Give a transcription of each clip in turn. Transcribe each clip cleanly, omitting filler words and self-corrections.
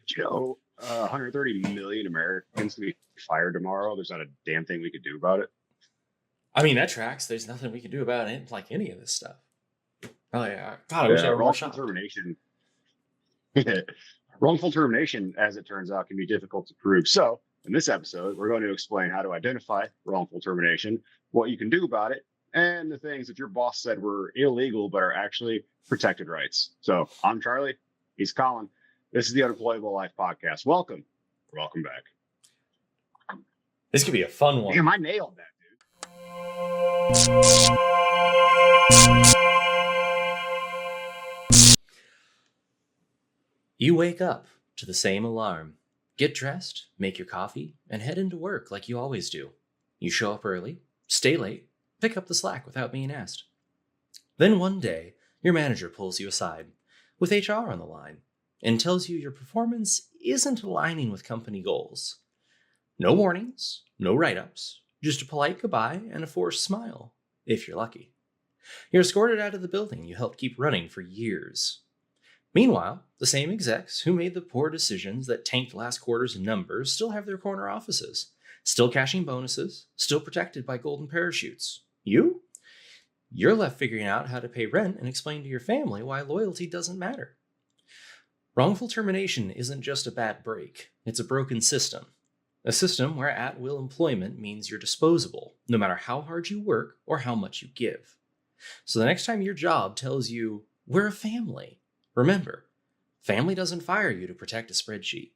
You know, 130 million Americans to be fired tomorrow. There's not a damn thing we could do about it. I mean, that tracks. There's nothing we can do about it, like any of this stuff. God, I wish I were more Wrongful shocked. termination. Wrongful termination, as it turns out, can be difficult to prove. So, in this episode, we're going to explain how to identify wrongful termination, what you can do about it, and the things that your boss said were illegal but are actually protected rights. So, I'm Charlie. He's Colin. This is the Unemployable Life podcast. Welcome back. This could be a fun one. Damn, I nailed that, dude. You wake up to the same alarm. Get dressed, make your coffee, and head into work like you always do. You show up early, stay late, pick up the slack without being asked. Then one day, your manager pulls you aside, with HR on the line, and tells you your performance isn't aligning with company goals. No warnings, no write-ups, just a polite goodbye and a forced smile, if you're lucky. You're escorted out of the building you helped keep running for years. Meanwhile, the same execs who made the poor decisions that tanked last quarter's numbers still have their corner offices, still cashing bonuses, still protected by golden parachutes. You're left figuring out how to pay rent and explain to your family why loyalty doesn't matter. Wrongful termination isn't just a bad break, it's a broken system. A system where at-will employment means you're disposable, no matter how hard you work or how much you give. So the next time your job tells you, we're a family, remember, family doesn't fire you to protect a spreadsheet.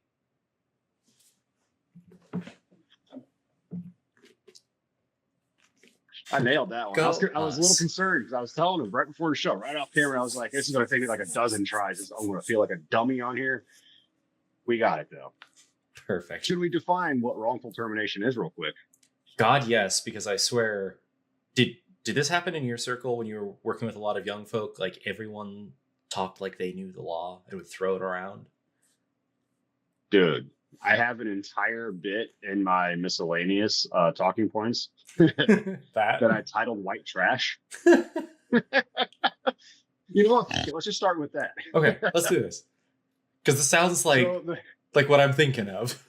I nailed that one. I was a little concerned because I was telling him right before the show, right off camera, I was like, this is going to take me like a dozen tries. I'm going to feel like a dummy on here. We got it, though. Perfect. Should we define what wrongful termination is real quick? God, yes, because I swear, did this happen in your circle when you were working with a lot of young folk? Like everyone talked like they knew the law and would throw it around? Dude, I have an entire bit in my miscellaneous talking points that I titled White Trash. You know what? Okay, let's just start with that. Okay, let's do this. Because it sounds like what I'm thinking of.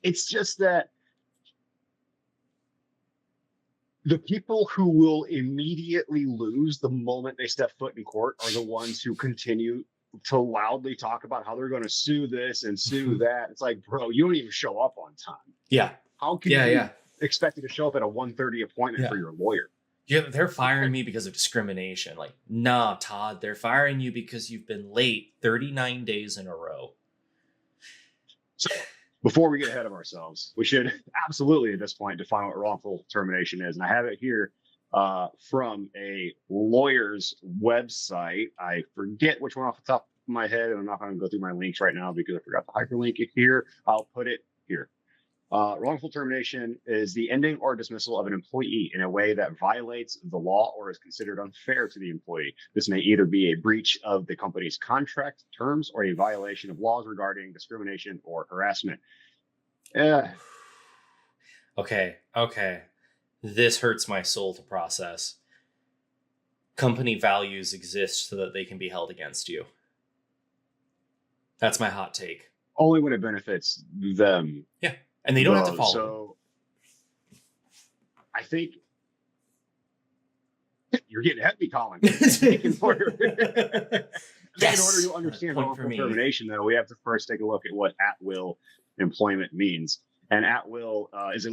It's just that the people who will immediately lose the moment they step foot in court are the ones who continue to loudly talk about how they're going to sue this and sue that. It's like, bro, you don't even show up on time. Yeah. How can you expect to show up at a 1:30 appointment for your lawyer? Yeah, they're firing me because of discrimination. Like, nah, Todd, they're firing you because you've been late 39 days in a row. So before we get ahead of ourselves, we should absolutely at this point define what wrongful termination is. And I have it here from a lawyer's website. I forget which one off the top of my head, and I'm not going to go through my links right now because I forgot to hyperlink it here. I'll put it here. Wrongful termination is the ending or dismissal of an employee in a way that violates the law or is considered unfair to the employee. This may either be a breach of the company's contract terms or a violation of laws regarding discrimination or harassment. Okay. This hurts my soul to process. Company values exist so that they can be held against you. That's my hot take. Only when it benefits them. Yeah. And they don't have to follow. So I think you're getting heavy, Colin. In order to understand wrongful termination, though, we have to first take a look at what at-will employment means. And at-will is a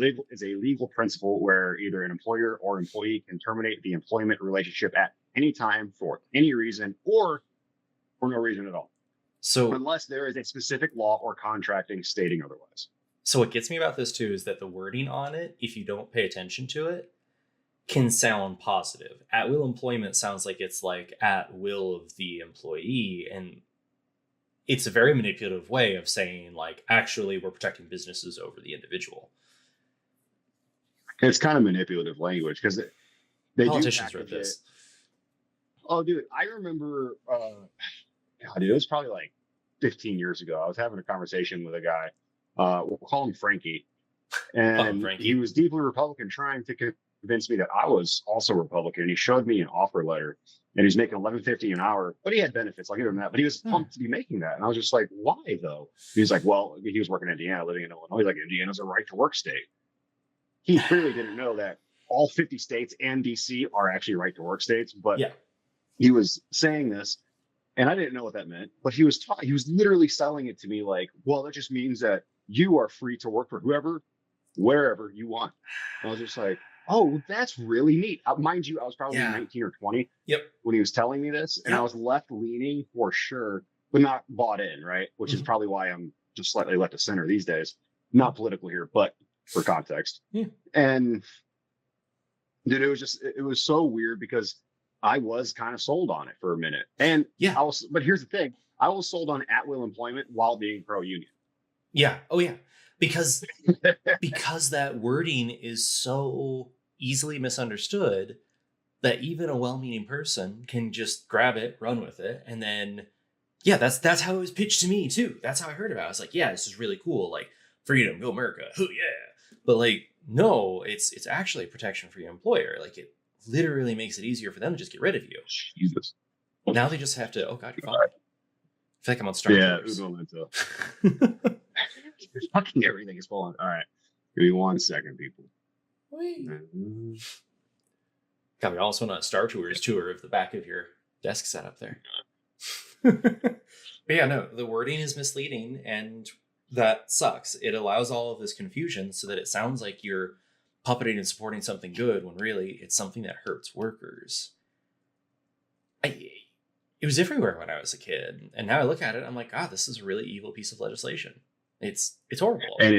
legal principle where either an employer or employee can terminate the employment relationship at any time for any reason or for no reason at all. So unless there is a specific law or contracting stating otherwise. So what gets me about this too is that the wording on it, if you don't pay attention to it, can sound positive. At will employment sounds like it's like at will of the employee. And it's a very manipulative way of saying, like, actually, we're protecting businesses over the individual. It's kind of manipulative language because politicians wrote this. Oh, dude, I remember, it was probably like 15 years ago. I was having a conversation with a guy. We'll call him Frankie. And he was deeply Republican, trying to convince me that I was also Republican. He showed me an offer letter and he's making $11.50 an hour, but he had benefits. I'll give him that. But he was pumped to be making that. And I was just like, why though? He was like, well, he was working in Indiana, living in Illinois. He's like, Indiana's a right to work state. He clearly didn't know that all 50 states and DC are actually right to work states. But Yeah. he was saying this, and I didn't know what that meant. But he was literally selling it to me like, well, that just means that you are free to work for whoever, wherever you want. And I was just like, oh, that's really neat. Mind you, I was probably 19 or 20 when he was telling me this, and I was left leaning for sure, but not bought in, right? Which is probably why I'm just slightly left of center these days. Not political here, but for context. And dude, it was so weird because I was kind of sold on it for a minute. And but here's the thing. I was sold on at-will employment while being pro-union. Yeah. Oh yeah. Because that wording is so easily misunderstood that even a well-meaning person can just grab it, run with it, and then that's how it was pitched to me too. That's how I heard about it. I was like, yeah, this is really cool. Like, freedom, go America. Oh yeah. But like, no, it's actually protection for your employer. Like, it literally makes it easier for them to just get rid of you. Jesus. Now they just have to, oh God, you're fine. I feel like I'm on Star Wars. Uno Lento. Fucking everything is falling. All right. Give me 1 second, people. God, we almost went on a Star Tours tour of the back of your desk setup there. But yeah, no, the wording is misleading, and that sucks. It allows all of this confusion so that it sounds like you're puppeting and supporting something good when really it's something that hurts workers. It was everywhere when I was a kid, and now I look at it, I'm like, God, this is a really evil piece of legislation. It's horrible. And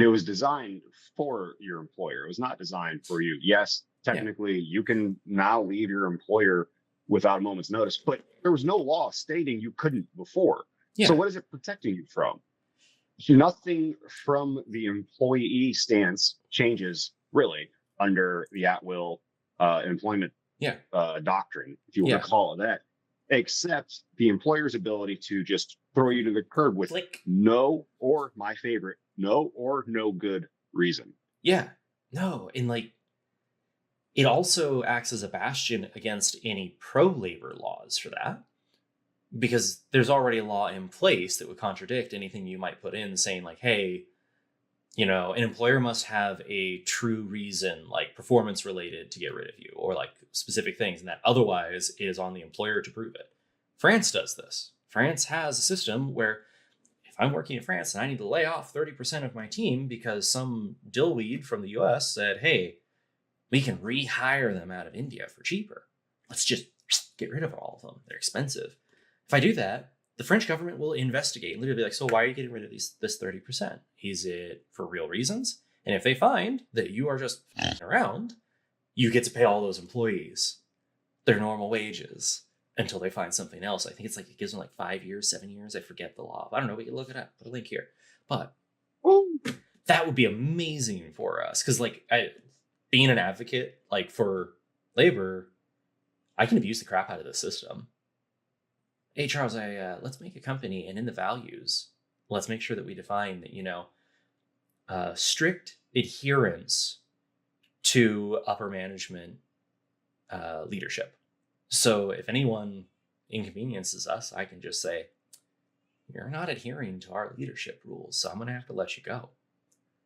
it was designed for your employer. It was not designed for you. Yes, technically you can now leave your employer without a moment's notice, but there was no law stating you couldn't before. So what is it protecting you from? Nothing from the employee stance changes really under the at-will employment doctrine, if you want to call it that, except the employer's ability to just throw you to the curb with no or no good reason. Yeah, no. And like, it also acts as a bastion against any pro-labor laws for that, because there's already a law in place that would contradict anything you might put in saying like, hey, you know, an employer must have a true reason, like performance related, to get rid of you, or like specific things, and that otherwise it is on the employer to prove it. France does this. France has a system where if I'm working in France and I need to lay off 30% of my team because some dillweed from the US said, hey, we can rehire them out of India for cheaper. Let's just get rid of all of them. They're expensive. If I do that, the French government will investigate and literally be like, so why are you getting rid of this 30%? Is it for real reasons? And if they find that you are just around, you get to pay all those employees their normal wages until they find something else. I think it's like, it gives them like 5 years, 7 years. I forget the law. I don't know. We can look it up. Put a link here. But that would be amazing for us. Because like, being an advocate like for labor, I can abuse the crap out of the system. Hey, Charles, let's make a company, and in the values, let's make sure that we define that, you know, strict adherence to upper management leadership. So if anyone inconveniences us, I can just say, you're not adhering to our leadership rules, so I'm going to have to let you go.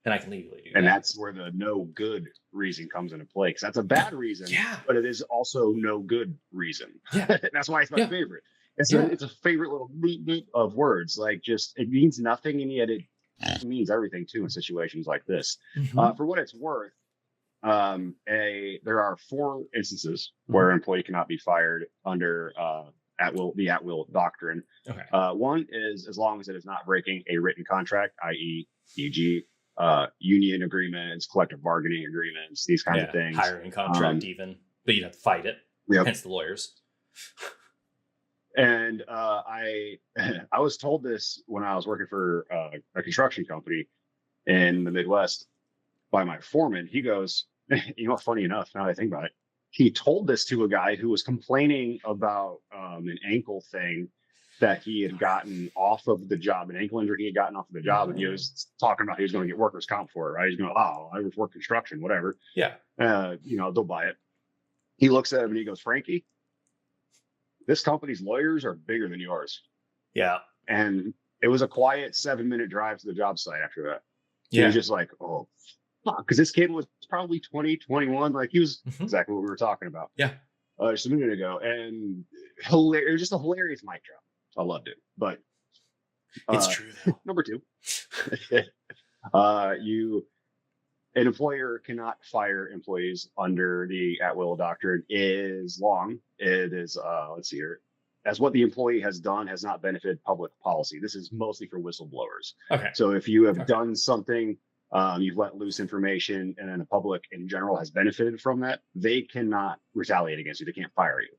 And I can legally do that. And that's where the no good reason comes into play, because that's a bad reason, but it is also no good reason. Yeah. That's why it's my favorite. It's a favorite little beep of words. Like, just, it means nothing, and yet it means everything too in situations like this. For what it's worth, there are 4 instances where an employee cannot be fired under the at-will doctrine. Okay. One is as long as it is not breaking a written contract, i.e., e.g., union agreements, collective bargaining agreements, these kinds of things. Hiring contract even, but you'd have to fight it. Hence the lawyers. And I was told this when I was working for a construction company in the Midwest by my foreman. He goes, you know what, funny enough, now that I think about it, he told this to a guy who was complaining about an ankle thing that he had gotten off of the job, an ankle injury he had gotten off of the job, and he was talking about he was going to get workers' comp for it, right? He's going, oh, I was work construction, whatever. Yeah. You know, they'll buy it. He looks at him and he goes, Frankie, this company's lawyers are bigger than yours. Yeah. And it was a quiet 7-minute drive to the job site after that. Yeah. It was just like, oh, fuck. Because this kid was probably 20, 21. Like, he was exactly what we were talking about. Yeah. Just a minute ago. And it was just a hilarious mic drop. I loved it. But it's true, though. Number 2, an employer cannot fire employees under the at-will doctrine as long it is, let's see here, as what the employee has done has not benefited public policy. This is mostly for whistleblowers. Okay. So if you have done something, you've let loose information, and then the public in general has benefited from that, they cannot retaliate against you. They can't fire you.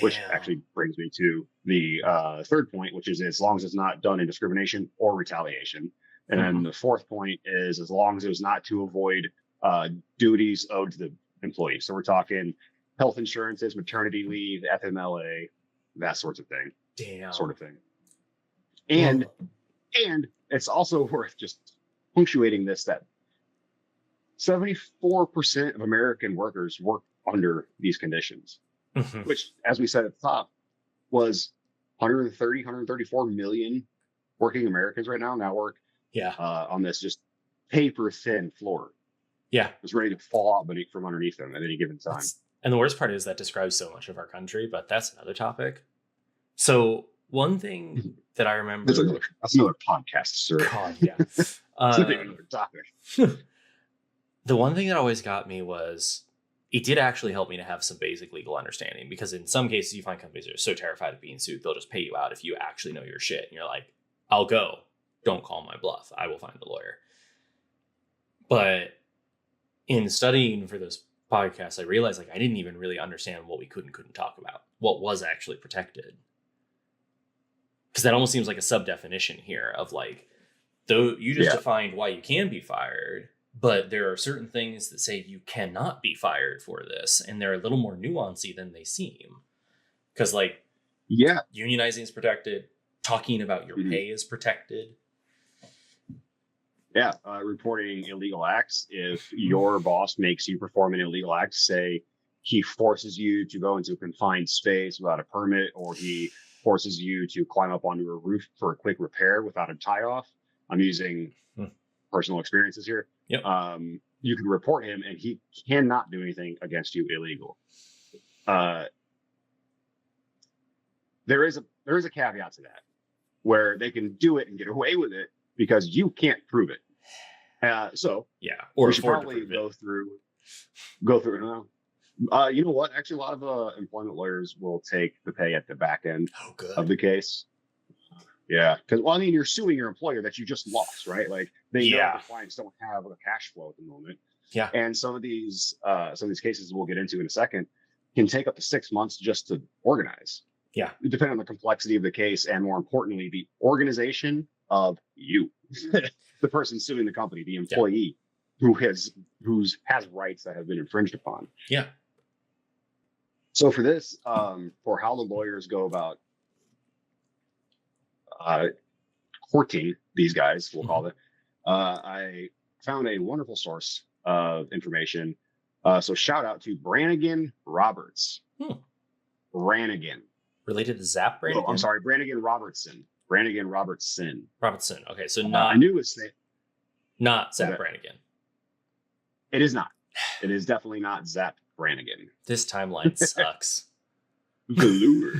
Which actually brings me to the third point, which is as long as it's not done in discrimination or retaliation. And then the fourth point is as long as it was not to avoid duties owed to the employee. So we're talking health insurances, maternity leave, FMLA, that sort of thing. Sort of thing. And it's also worth just punctuating this, that 74% of American workers work under these conditions, which, as we said at the top, was 134 million working Americans right now work on this just paper thin floor. Yeah. It's ready to fall out from underneath them at any given time. And the worst part is that describes so much of our country, but that's another topic. So one thing that I remember... That's another podcast, sir. God, yeah. Another topic. The one thing that always got me was it did actually help me to have some basic legal understanding, because in some cases you find companies that are so terrified of being sued, they'll just pay you out if you actually know your shit. And you're like, I'll go. Don't call my bluff. I will find a lawyer. But in studying for this podcast, I realized I didn't even really understand what we could and couldn't talk about, what was actually protected. Because that almost seems like a sub-definition here of though you just defined why you can be fired, but there are certain things that say you cannot be fired for this, and they're a little more nuancey than they seem. Because unionizing is protected, talking about your pay is protected. Yeah, reporting illegal acts. If your boss makes you perform an illegal act, say he forces you to go into a confined space without a permit, or he forces you to climb up onto a roof for a quick repair without a tie-off. I'm using personal experiences here. Yep. You can report him, and he cannot do anything against you illegal. There is a caveat to that, where they can do it and get away with it because you can't prove it. Or we should probably go through. You know what? Actually, a lot of employment lawyers will take the pay at the back end of the case. Yeah, because you're suing your employer that you just lost, right? They know the clients don't have a cash flow at the moment. Yeah, and some of these cases we'll get into in a second can take up to 6 months just to organize. Yeah, depending on the complexity of the case, and more importantly, the organization of you, the person suing the company, the employee who has rights that have been infringed upon. Yeah. So for this, for how the lawyers go about courting these guys, we'll call it, I found a wonderful source of information. So shout out to Brannigan Roberts. Brannigan. Related to Zap Brannigan? Oh, I'm sorry, Brannigan Robertson. Brannigan Robertson. Robertson. Okay, so not. I knew it was not Zap Brannigan. It is not. It is definitely not Zap Brannigan. This timeline sucks. Velour.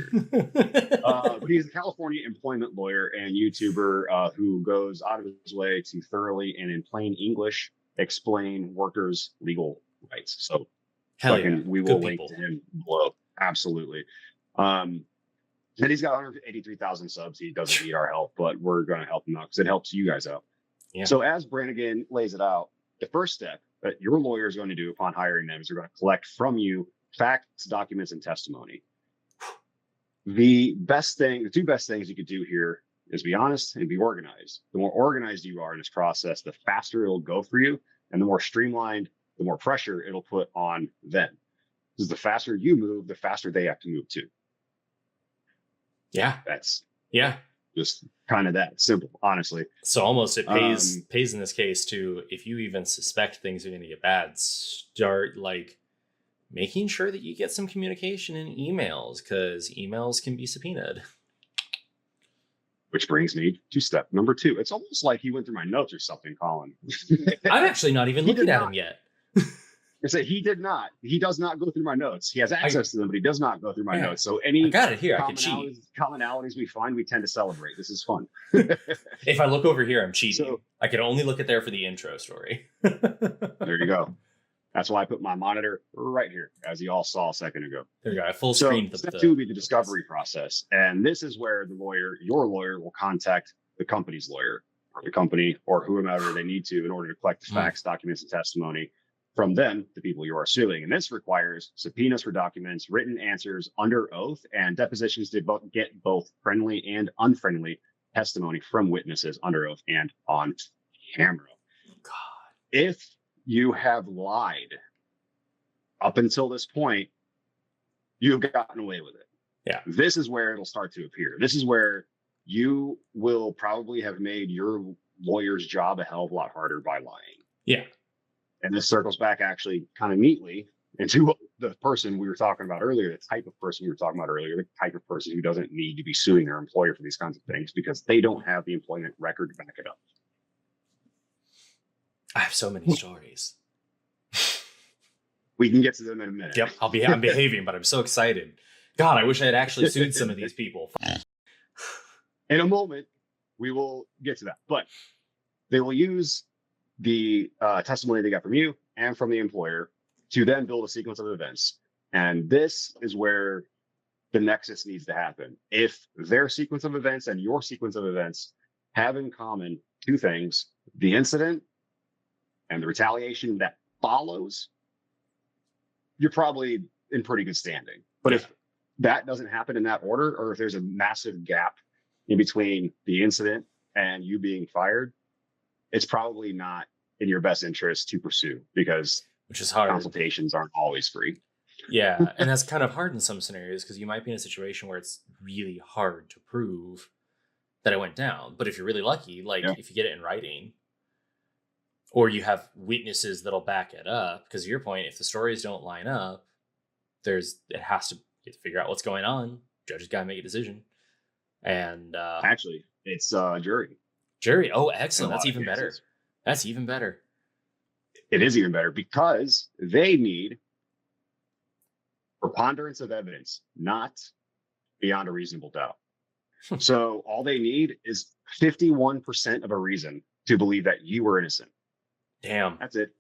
He's a California employment lawyer and YouTuber who goes out of his way to thoroughly and in plain English explain workers' legal rights. So we will link to him below. Absolutely. And he's got 183,000 subs. He doesn't need our help, but we're going to help him out because it helps you guys out. Yeah. So as Brannigan lays it out, the first step that your lawyer is going to do upon hiring them is they're going to collect from you facts, documents, and testimony. The two best things you could do here is be honest and be organized. The more organized you are in this process, the faster it'll go for you, and the more streamlined, the more pressure it'll put on them. Because the faster you move, the faster they have to move too. Yeah. That's just kind of that simple, honestly. So almost it pays in this case to, if you even suspect things are going to get bad, start making sure that you get some communication in emails, because emails can be subpoenaed. Which brings me to step number 2. It's almost like he went through my notes or something, Colin. I'm actually not even looking at him yet. I say he did not. He does not go through my notes. He has access to them, but he does not go through my notes. So any I got it here. I can cheat. Commonalities we find, we tend to celebrate. This is fun. If I look over here, I'm cheating. So, I can only look at there for the intro story. There you go. That's why I put my monitor right here, as you all saw a second ago. There you go. I full screen. Step 2 would be the discovery process. And this is where your lawyer will contact the company's lawyer, or the company, or whomever they need to in order to collect the facts, documents, and testimony from them, the people you are suing. And this requires subpoenas for documents, written answers under oath, and depositions to get both friendly and unfriendly testimony from witnesses under oath and on camera. God. If you have lied up until this point, you've gotten away with it. Yeah. This is where it'll start to appear. This is where you will probably have made your lawyer's job a hell of a lot harder by lying. Yeah. And this circles back actually kind of neatly into the person we were talking about earlier, the type of person we were talking about earlier, the type of person who doesn't need to be suing their employer for these kinds of things because they don't have the employment record to back it up. I have so many stories. We can get to them in a minute. Yep, I'm behaving, but I'm so excited. God, I wish I had actually sued some of these people. In a moment, we will get to that. But they will use the testimony they got from you and from the employer to then build a sequence of events. And this is where the nexus needs to happen. If their sequence of events and your sequence of events have in common 2 things, the incident and the retaliation that follows, you're probably in pretty good standing. But if that doesn't happen in that order, or if there's a massive gap in between the incident and you being fired, it's probably not in your best interest to pursue, because which is hard. Consultations aren't always free. Yeah, and that's kind of hard in some scenarios because you might be in a situation where it's really hard to prove that it went down. But if you're really lucky, like if you get it in writing, or you have witnesses that'll back it up, because to your point, if the stories don't line up, you have to figure out what's going on. Judges got to make a decision. And actually, it's jury. Jury. Oh, excellent. That's even better. That's even better. It is even better because they need preponderance of evidence, not beyond a reasonable doubt. So all they need is 51% of a reason to believe that you were innocent. Damn. That's it.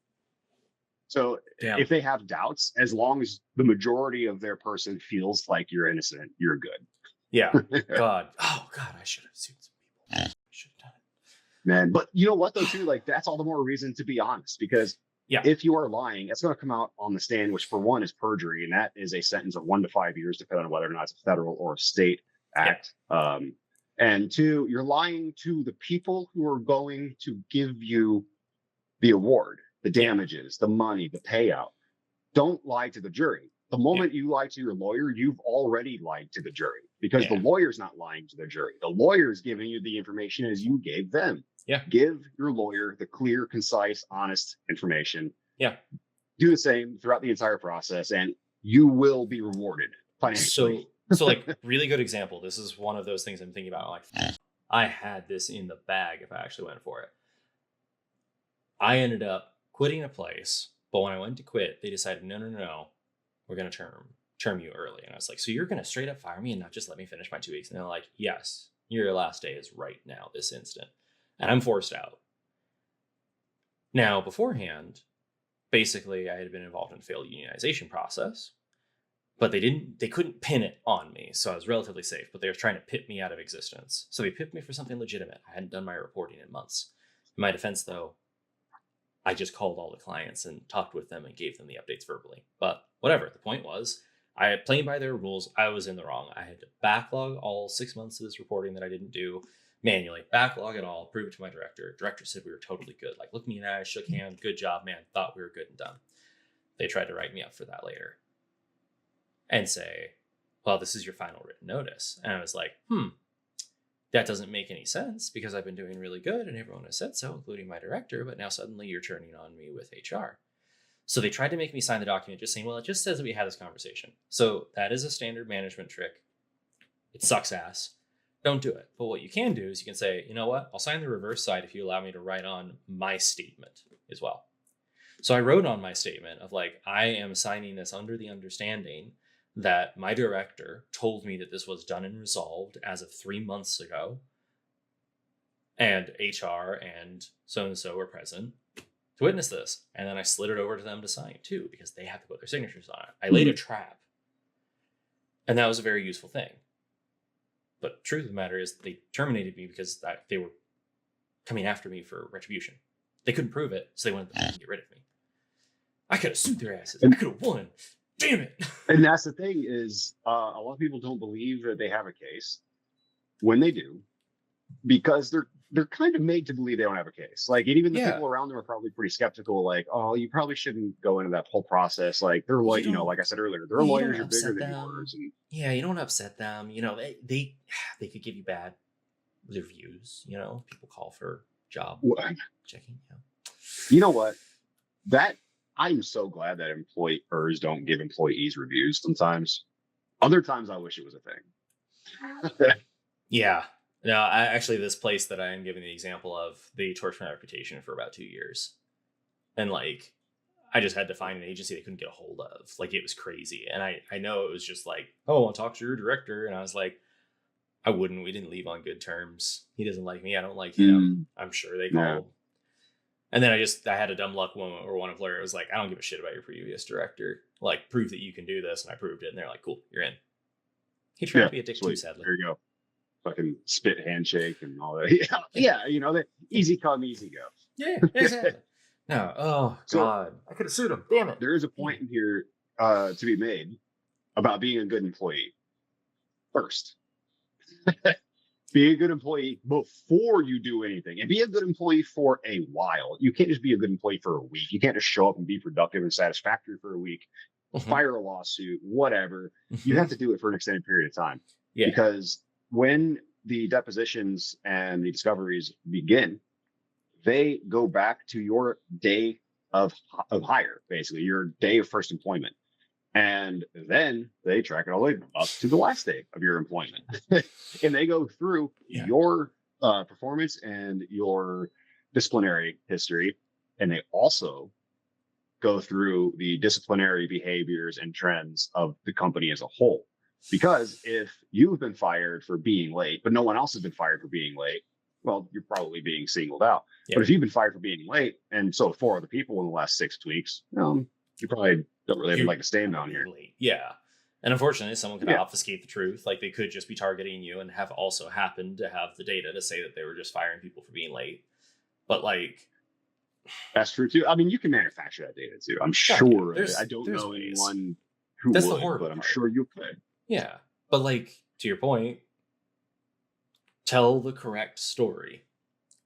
So if they have doubts, as long as the majority of their person feels like you're innocent, you're good. Yeah. God. Oh, God, I should have sued some people. I should have done it. Man, but you know what, though, too? Like, that's all the more reason to be honest, because if you are lying, it's going to come out on the stand, which for one is perjury, and that is a sentence of 1 to 5 years, depending on whether or not it's a federal or a state act. And 2, you're lying to the people who are going to give you the award, the damages, the money, the payout. Don't lie to the jury. The moment you lie to your lawyer, you've already lied to the jury, because the lawyer's not lying to the jury. The lawyer's giving you the information as you gave them. Give your lawyer the clear, concise, honest information. Do the same throughout the entire process, and you will be rewarded financially. So like, really good example. This is one of those things I'm thinking about. Like, I had this in the bag if I actually went for it. I ended up quitting a place, but when I went to quit, they decided, no, we're going to term you early. And I was like, so you're going to straight up fire me and not just let me finish my 2 weeks? And they're like, yes, your last day is right now, this instant. And I'm forced out. Now, beforehand, basically, I had been involved in a failed unionization process, but they couldn't pin it on me. So I was relatively safe, but they were trying to pit me out of existence. So they pipped me for something legitimate. I hadn't done my reporting in months. In my defense, though, I just called all the clients and talked with them and gave them the updates verbally. But whatever, the point was, I had playing by their rules. I was in the wrong. I had to backlog all 6 months of this reporting that I didn't do manually. Backlog it all, prove it to my director. Director said we were totally good. Like, looked me in the eye, shook hands, good job, man. Thought we were good and done. They tried to write me up for that later and say, well, this is your final written notice. And I was like, that doesn't make any sense because I've been doing really good and everyone has said so, including my director, but now suddenly you're turning on me with HR. So they tried to make me sign the document just saying, well, it just says that we had this conversation. So that is a standard management trick. It sucks ass. Don't do it. But what you can do is you can say, you know what? I'll sign the reverse side if you allow me to write on my statement as well. So I wrote on my statement of like, I am signing this under the understanding that my director told me that this was done and resolved as of 3 months ago. And HR and so were present to witness this. And then I slid it over to them to sign too, because they have to put their signatures on it. I laid a trap. And that was a very useful thing. But the truth of the matter is they terminated me because they were coming after me for retribution. They couldn't prove it, so they wanted to get rid of me. I could have sued their asses. I could have won. Damn it. And that's the thing is, a lot of people don't believe that they have a case when they do, because they're kind of made to believe they don't have a case. Like, and even the people around them are probably pretty skeptical. Like, oh, you probably shouldn't go into that whole process. Like, they're like, like I said earlier, their lawyers are bigger than yours. And you don't upset them. They could give you bad reviews. People call for job checking. You know what? I'm so glad that employers don't give employees reviews sometimes. Other times I wish it was a thing. Yeah. No, actually, this place that I am giving the example of, they torched my reputation for about 2 years. And like, I just had to find an agency they couldn't get a hold of. Like, it was crazy. And I know it was just like, oh, I'll talk to your director. And I was like, I wouldn't. We didn't leave on good terms. He doesn't like me. I don't like him. I'm sure they called. And then I had a dumb luck moment where one employer was like, I don't give a shit about your previous director. Like, prove that you can do this. And I proved it. And they're like, cool, you're in. He tried to be a dick too, sadly. There you go. Fucking spit handshake and all that. Yeah, the easy come, easy go. Yeah, exactly. No, God. I could have sued him. Damn it. There is a point in here to be made about being a good employee. First. Be a good employee before you do anything, and be a good employee for a while. You can't just be a good employee for a week. You can't just show up and be productive and satisfactory for a week, fire a lawsuit, whatever. You have to do it for an extended period of time. Yeah. Because when the depositions and the discoveries begin, they go back to your day of hire, basically your day of first employment. And then they track it all the way up to the last day of your employment. And they go through your performance and your disciplinary history. And they also go through the disciplinary behaviors and trends of the company as a whole. Because if you've been fired for being late, but no one else has been fired for being late, well, you're probably being singled out. Yeah. But if you've been fired for being late, and so 4 other people in the last 6 weeks, you probably don't really have a leg to stand on here. Yeah. And unfortunately, someone could obfuscate the truth. Like, they could just be targeting you and have also happened to have the data to say that they were just firing people for being late. But like, that's true too. I mean, you can manufacture that data too. I'm sure. I don't know anyone who that's would, the horrible but I'm part. sure you could. Yeah. But like, to your point, tell the correct story.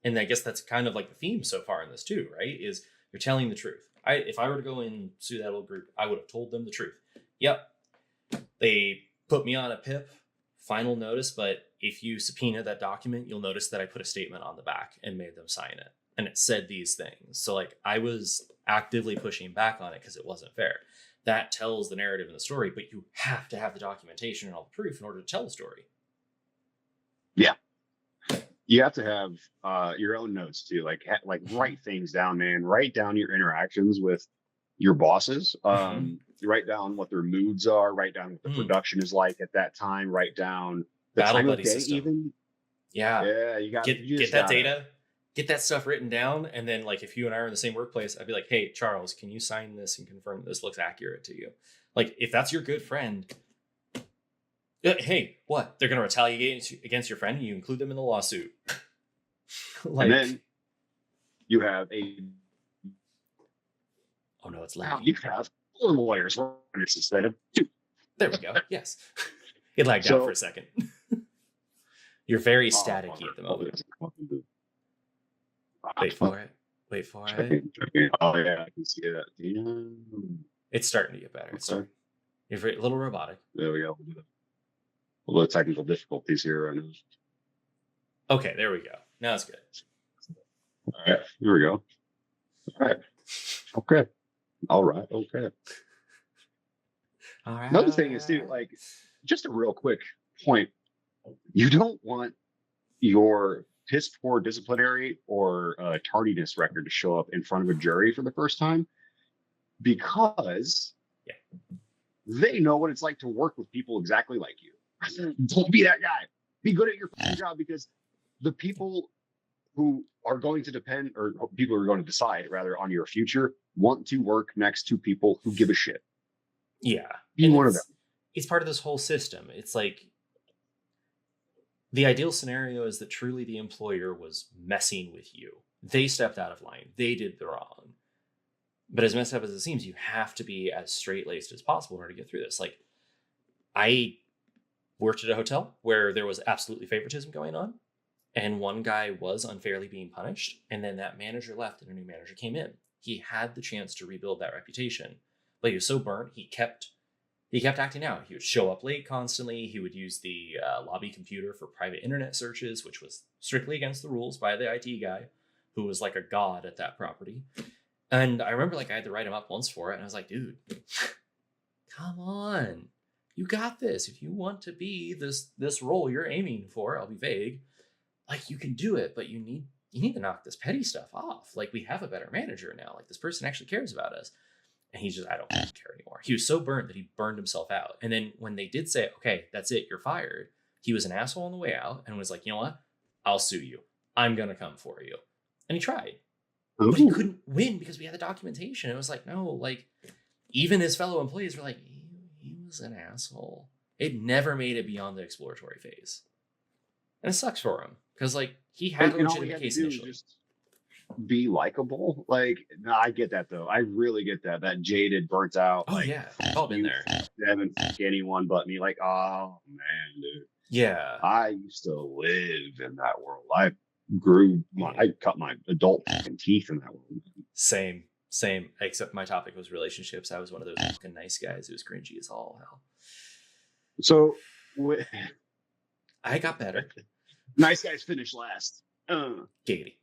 And I guess that's kind of like the theme so far in this too, right? Is you're telling the truth. If I were to go and sue that old group, I would have told them the truth. Yep. They put me on a PIP, final notice, but if you subpoena that document, you'll notice that I put a statement on the back and made them sign it. And it said these things. So like, I was actively pushing back on it because it wasn't fair. That tells the narrative in the story, but you have to have the documentation and all the proof in order to tell the story. Yeah. You have to have your own notes too. Like write things down, man. Write down your interactions with your bosses. Write down what their moods are. Write down what the production is like at that time. Write down the battle time buddy of day system. Even. Yeah. You got get that data. Get that stuff written down, and then like, if you and I are in the same workplace, I'd be like, hey, Charles, can you sign this and confirm this looks accurate to you? Like, if that's your good friend, hey, what? They're going to retaliate against your friend and you include them in the lawsuit. And then you have oh no, it's lagging. You have 4 lawyers instead of 2. There we go. Yes. It lagged out for a second. You're very staticky at the moment. Wait for it. Oh yeah, I can see that. Yeah. It's starting to get better. You're a little robotic. There we go. A little technical difficulties here right now. Okay, there we go. Now it's good. All right, here we go. All right. Okay. All right. Okay. All right, Another all thing is too, right. like, just a real quick point. You don't want your piss poor disciplinary or tardiness record to show up in front of a jury for the first time because Yeah. they know what it's like to work with people exactly like you. Don't be that guy. Be good at your job because the people who are going to depend, or people who are going to decide rather on your future, want to work next to people who give a shit. Yeah. Be And one of them. it's part of this whole system. It's like the ideal scenario is that truly the employer was messing with you. They stepped out of line. They did the wrong. But as messed up as it seems, you have to be as straight laced as possible in order to get through this. Like, I worked at a hotel where there was absolutely favoritism going on, and one guy was unfairly being punished. And then that manager left and a new manager came in. He had the chance to rebuild that reputation, but he was so burnt, he kept acting out. He would show up late constantly. He would use the lobby computer for private internet searches, which was strictly against the rules by the IT guy, who was like a god at that property. And I remember like I had to write him up once for it. And I was like, dude, come on. You got this. If you want to be this role you're aiming for, I'll be vague. Like you can do it, but you need to knock this petty stuff off. Like we have a better manager now. Like this person actually cares about us. And he's just, I don't care anymore. He was so burnt that he burned himself out. And then when they did say, okay, that's it, you're fired, he was an asshole on the way out and was like, you know what? I'll sue you. I'm going to come for you. And he tried. Ooh. But he couldn't win because we had the documentation. It was like, no, like even his fellow employees were like, he was an asshole. It never made it beyond the exploratory phase. And it sucks for him because like he had a legitimate case initially. Just be likable. Like, no, I get that though. I really get that. That jaded, burnt out. Oh like, yeah, we've all been there. Haven't fuck anyone but me. Like, oh man, dude. Yeah. I used to live in that world. I cut my adult fucking teeth in that world. Same. Except my topic was relationships. I was one of those fucking nice guys who was cringy as all hell. So I got better. Nice guys finish last. Giggity.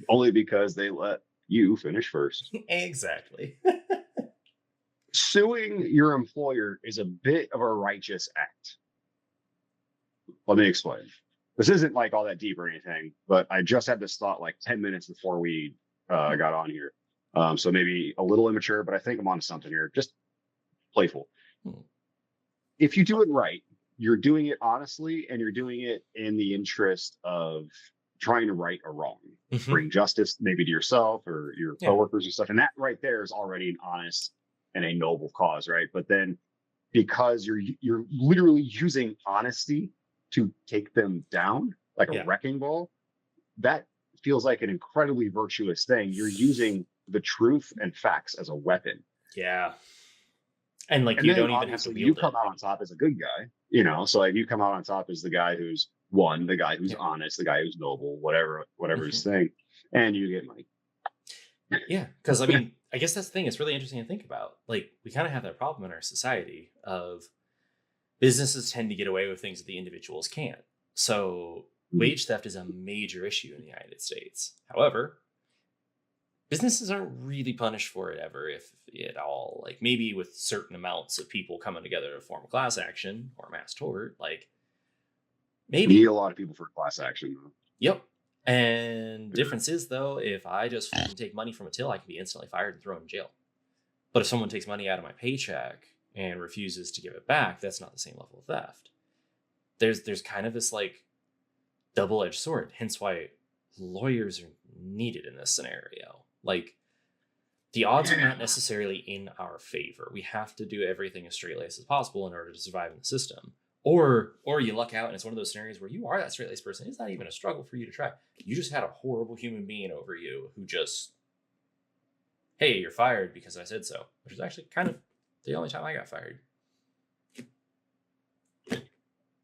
Only because they let you finish first. Exactly. Suing your employer is a bit of a righteous act. Let me explain. This isn't like all that deep or anything, but I just had this thought like 10 minutes before we got on here. So maybe a little immature, but I think I'm on something here. Just playful. If you do it right, you're doing it honestly, and you're doing it in the interest of trying to right a wrong, bring justice maybe to yourself or your coworkers and stuff. And that right there is already an honest and a noble cause, right? But then because you're literally using honesty to take them down like a wrecking ball, that feels like an incredibly virtuous thing. You're using the truth and facts as a weapon. Yeah. And like, and you don't even have to wield you come out on top as a good guy, you know? So like you come out on top as the guy who's won, the guy who's honest, the guy who's noble, whatever his thing, and you get money. Yeah. Cause I mean, I guess that's the thing. It's really interesting to think about. Like we kind of have that problem in our society of businesses tend to get away with things that the individuals can't. So wage theft is a major issue in the United States. However, businesses aren't really punished for it ever, if at all. Like maybe with certain amounts of people coming together to form a class action or mass tort, like maybe. You need a lot of people for class action, though. Yep. And difference is though, if I just take money from a till, I can be instantly fired and thrown in jail. But if someone takes money out of my paycheck and refuses to give it back, that's not the same level of theft. There's kind of this like double-edged sword, hence why lawyers are needed in this scenario. Like the odds are not necessarily in our favor. We have to do everything as straight-laced as possible in order to survive in the system. Or you luck out and it's one of those scenarios where you are that straight-laced person. It's not even a struggle for you to try. You just had a horrible human being over you who just, hey, you're fired because I said so, which is actually kind of the only time I got fired.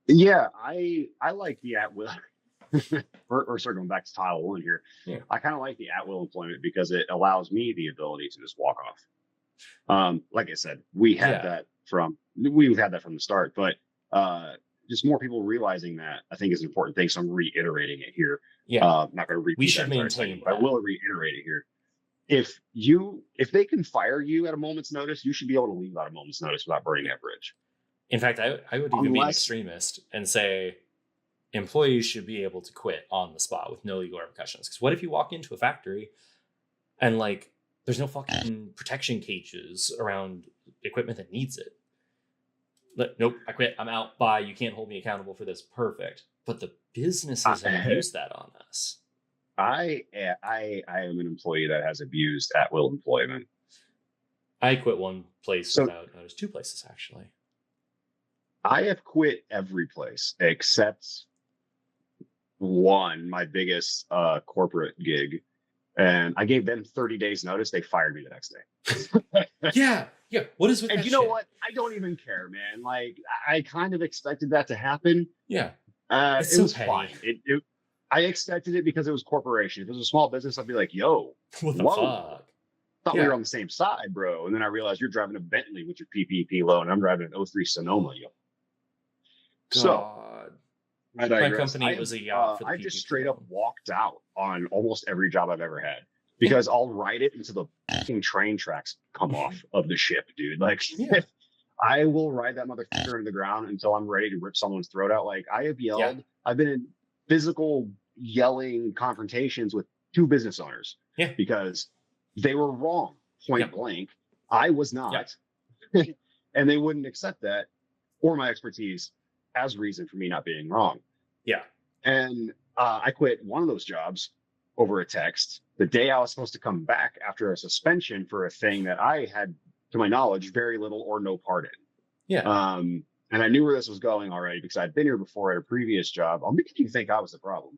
Yeah, I like the at will. We're circling back to Title 1 here. Yeah. I kind of like the at will employment because it allows me the ability to just walk off. Like I said, we've had that from the start, but just more people realizing that, I think, is an important thing. So I'm reiterating it here. Yeah. I'm not going to repeat We that should entire maintain segment, but I that. will reiterate it here. If they can fire you at a moment's notice, you should be able to leave at a moment's notice without burning that bridge. In fact, I would even be an Unless extremist and say employees should be able to quit on the spot with no legal repercussions. Because what if you walk into a factory and like there's no fucking protection cages around equipment that needs it? Like, nope, I quit. I'm out. Bye. You can't hold me accountable for this. Perfect. But the businesses have abused that on us. I am an employee that has abused at will employment. I quit one place So without notice. 2 places actually. I have quit every place except one, my biggest corporate gig, and I gave them 30 days notice. They fired me the next day. Yeah. What is with And that you know shit? what? I don't even care, man. Like, I kind of expected that to happen. Yeah. It It's so was petty. fine. I expected it because it was corporation. If it was a small business, I'd be like, yo, What the whoa. fuck? Thought we Yeah. were on the same side, bro. And then I realized you're driving a Bentley with your PPP loan. I'm driving an 03 Sonoma, yo. So God. I My digress. company was a yacht for the I just PPP straight up loan. walked out on almost every job I've ever had because I'll ride it until the fucking train tracks come off of the ship, dude. Like, Yeah. I will ride that motherfucker into the ground until I'm ready to rip someone's throat out. Like, I have yelled. I've been in physical yelling confrontations with 2 business owners because they were wrong, point blank. I was not. And they wouldn't accept that or my expertise as reason for me not being wrong. Yeah. And I quit one of those jobs over a text the day I was supposed to come back after a suspension for a thing that I had, to my knowledge, very little or no part in. Yeah. And I knew where this was going already because I'd been here before at a previous job. I'll make you think I was the problem.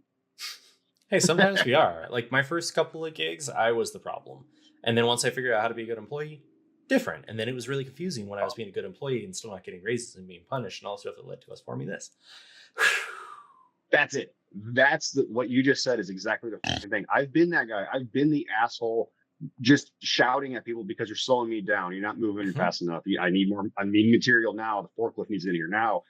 Hey, sometimes we are. Like my first couple of gigs, I was the problem. And then once I figured out how to be a good employee, different. And then it was really confusing when I was being a good employee and still not getting raises and being punished and all the stuff that led to us forming this. That's it. That's what you just said is exactly the fucking thing. I've been that guy. I've been the asshole just shouting at people because you're slowing me down. You're not moving fast enough. I need more. I need material now. The forklift needs in here now.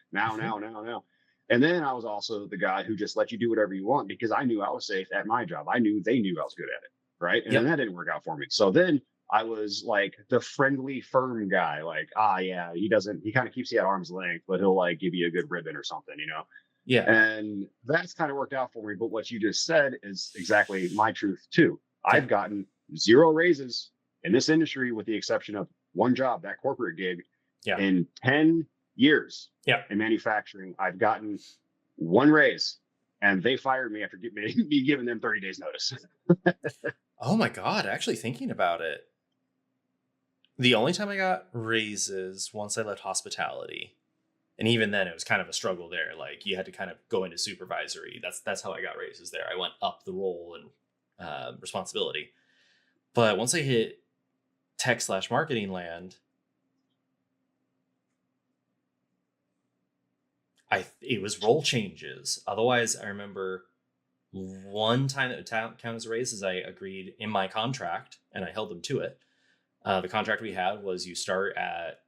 And then I was also the guy who just let you do whatever you want because I knew I was safe at my job. I knew they knew I was good at it. Right. And then that didn't work out for me. So then I was like the friendly, firm guy, like, he kind of keeps you at arm's length, but he'll like give you a good ribbon or something, you know? Yeah. And that's kind of worked out for me. But what you just said is exactly my truth too. I've gotten 0 raises in this industry with the exception of one job, that corporate gig. In 10 years in manufacturing, I've gotten 1 raise and they fired me after me giving them 30 days notice. Oh my God. Actually thinking about it. The only time I got raises once I left hospitality. And even then it was kind of a struggle there. Like you had to kind of go into supervisory. That's how I got raises there. I went up the role and responsibility. But once I hit tech/marketing land, it was role changes. Otherwise, I remember one time that would count as a raise is I agreed in my contract and I held them to it. The contract we had was you start at,